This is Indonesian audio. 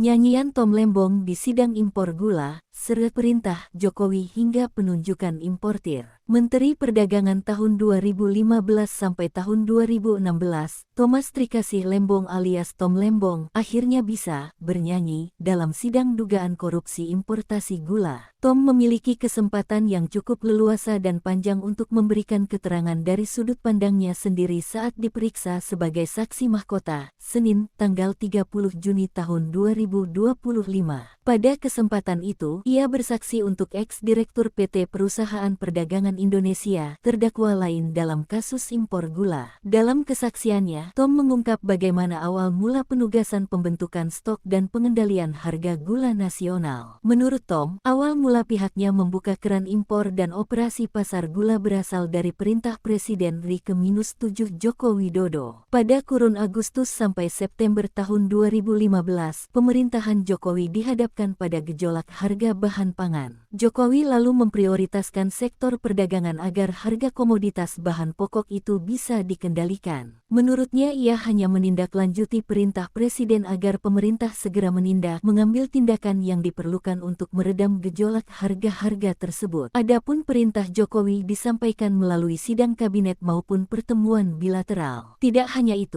Nyanyian Tom Lembong di sidang impor gula, seret perintah Jokowi hingga penunjukan importir. Menteri Perdagangan tahun 2015 sampai tahun 2016, Thomas Trikasih Lembong alias Tom Lembong, akhirnya bisa bernyanyi dalam sidang dugaan korupsi importasi gula. Tom memiliki kesempatan yang cukup leluasa dan panjang untuk memberikan keterangan dari sudut pandangnya sendiri saat diperiksa sebagai saksi mahkota, Senin, tanggal 30 Juni tahun 2025. Pada kesempatan itu, ia bersaksi untuk ex-direktur PT Perusahaan Perdagangan Indonesia, terdakwa lain dalam kasus impor gula. Dalam kesaksiannya, Tom mengungkap bagaimana awal mula penugasan pembentukan stok dan pengendalian harga gula nasional. Menurut Tom, awal mula pihaknya membuka keran impor dan operasi pasar gula berasal dari perintah Presiden RI ke-7 Joko Widodo. Pada kurun Agustus sampai September tahun 2015, pemerintahan Jokowi dihadapkan pada gejolak harga bahan pangan. Jokowi lalu memprioritaskan sektor perdagangan agar harga komoditas bahan pokok itu bisa dikendalikan. Menurutnya ia hanya menindaklanjuti perintah Presiden agar pemerintah segera mengambil tindakan yang diperlukan untuk meredam gejolak harga-harga tersebut. Adapun perintah Jokowi disampaikan melalui sidang kabinet maupun pertemuan bilateral. Tidak hanya itu,